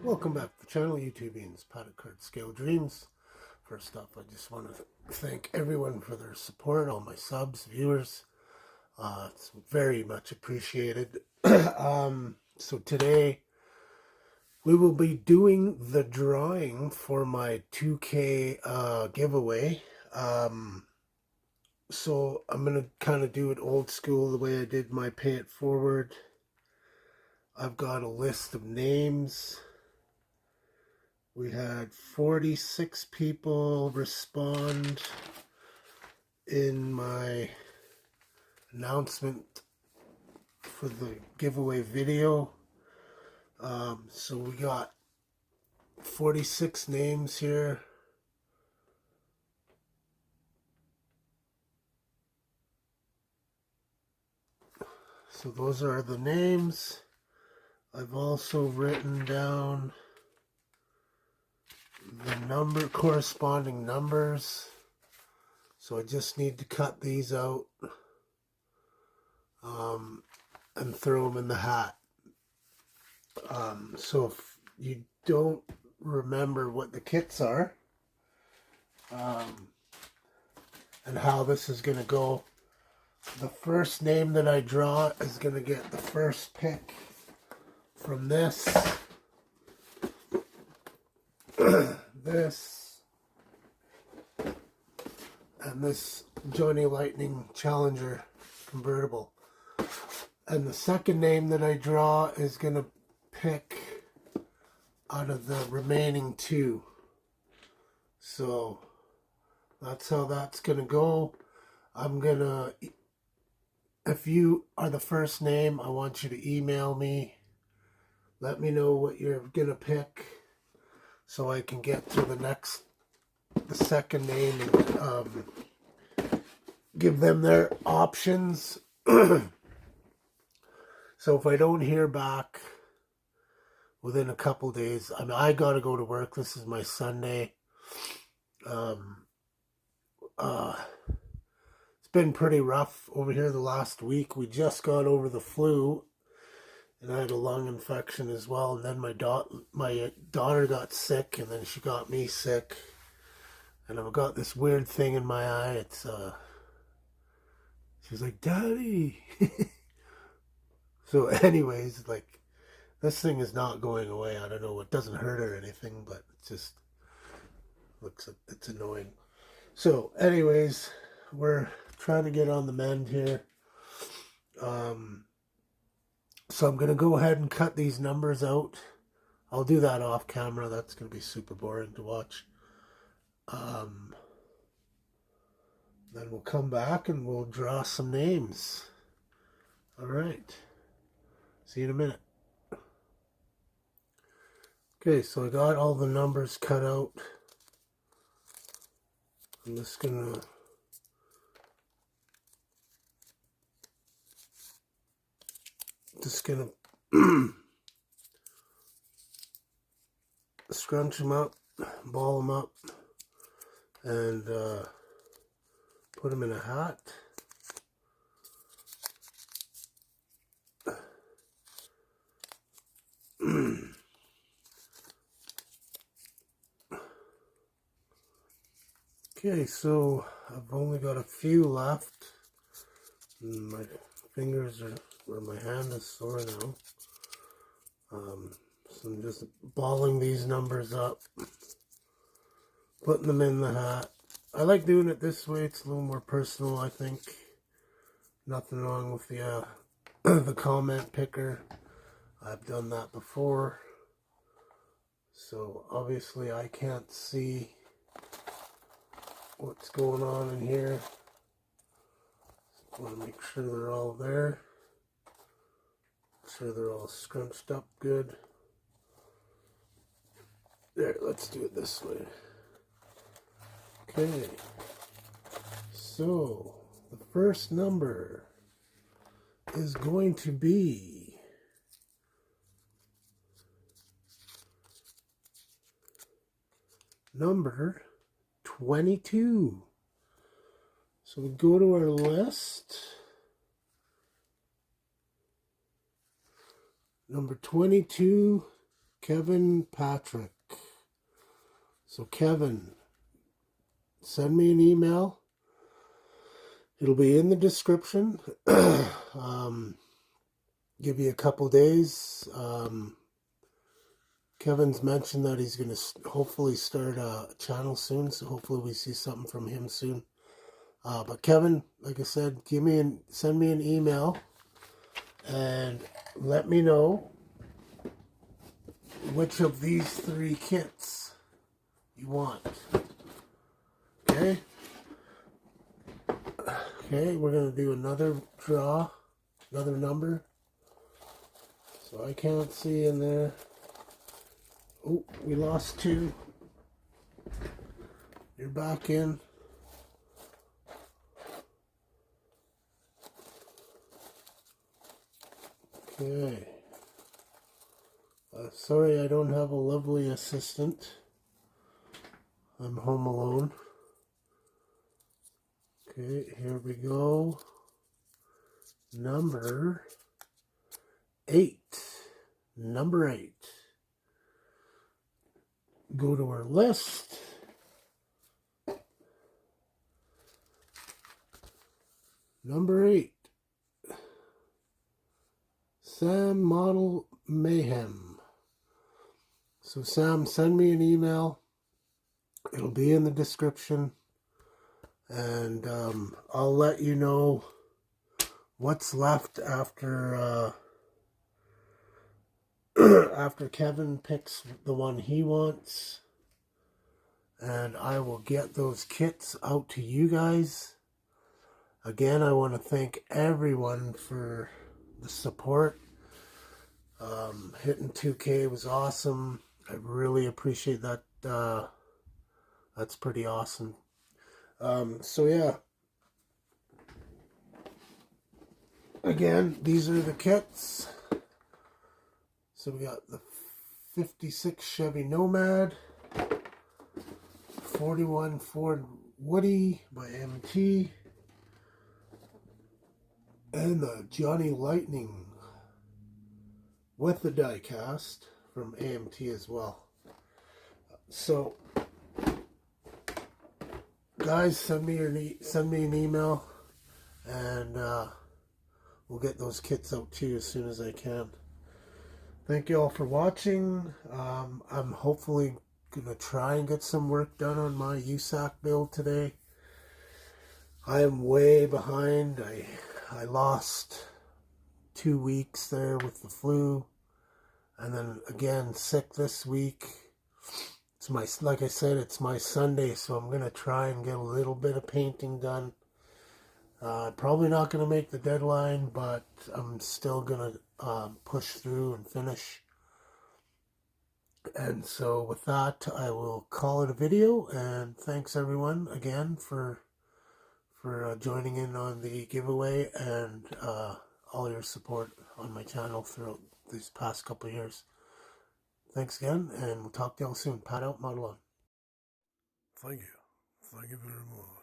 Welcome back to the channel, YouTubians, Paddock Card Scale Dreams. First up, I just want to thank everyone for their support, all my subs, viewers. It's very much appreciated. So today, we will be doing the drawing for my 2K giveaway. So I'm going to kind of do it old school, the way I did my Pay It Forward. I've got a list of names. We had 46 people respond in my announcement for the giveaway video. So we got 46 names here. So those are the names. I've also written down the corresponding numbers, so I just need to cut these out and throw them in the hat. So if you don't remember what the kits are and how this is going to go, the first name that I draw is going to get the first pick from this. This and this Johnny Lightning Challenger convertible, and the second name that I draw is gonna pick out of the remaining two. So that's how that's gonna go. If you are the first name, I want you to email me, let me know what you're gonna pick, so I can get to the second name and give them their options. So if I don't hear back within a couple days, I gotta go to work. This is my Sunday. It's been pretty rough over here the last week. We just got over the flu, and I had a lung infection as well. And then my daughter got sick, and then she got me sick. And I've got this weird thing in my eye. It's she's like, "Daddy." So anyways, like, this thing is not going away. I don't know. It doesn't hurt or anything, but it just looks, it's annoying. So anyways, we're trying to get on the mend here. So I'm going to go ahead and cut these numbers out. I'll do that off camera. That's going to be super boring to watch. Then we'll come back and we'll draw some names. All right. See you in a minute. Okay, so I got all the numbers cut out. I'm just going to scrunch them up, ball them up, and put them in a hat. Okay, so I've only got a few left. My fingers or my hand is sore now. So I'm just balling these numbers up, putting them in the hat. I like doing it this way. It's a little more personal, I think. Nothing wrong with the the comment picker. I've done that before. So obviously I can't see what's going on in here. Just want to make sure they're all there. Make sure they're all scrunched up good. There, let's do it this way. Okay. So, the first number is going to be number 22. So we go to our list. Number 22 Kevin Patrick. So Kevin, send me an email. It'll be in the description. Give you a couple days. Kevin's mentioned that he's going to hopefully start a channel soon, so hopefully we see something from him soon. But Kevin, like I said, send me an email and let me know which of these 3 kits you want. Okay? Okay, we're going to do another draw, another number. So I can't see in there. Oh, we lost 2. You're back in. Okay. Sorry I don't have a lovely assistant. I'm home alone. Okay, here we go. Number 8. Number 8. Go to our list. Number 8. Sam Model Mayhem. So Sam, send me an email. It'll be in the description. And I'll let you know what's left after after Kevin picks the one he wants. And I will get those kits out to you guys. Again, I want to thank everyone for the support. Hitting 2K was awesome. I really appreciate that. That's pretty awesome. So yeah. Again, these are the kits. So we got the 56 Chevy Nomad, 41 Ford Woody by MT, and the Johnny Lightning with the die cast from AMT as well. So guys, send me an email, and we'll get those kits out to you as soon as I can. Thank you all for watching. I'm hopefully gonna try and get some work done on my USAC build today. I am way behind. I lost 2 weeks there with the flu, and then again sick this week. It's like I said, it's my Sunday, so I'm gonna try and get a little bit of painting done. Probably not gonna make the deadline, but I'm still gonna push through and finish. And so with that, I will call it a video, and thanks everyone again for joining in on the giveaway and all your support on my channel throughout these past couple of years. Thanks again, and we'll talk to y'all soon. Pat out, model on. Thank you. Thank you very much.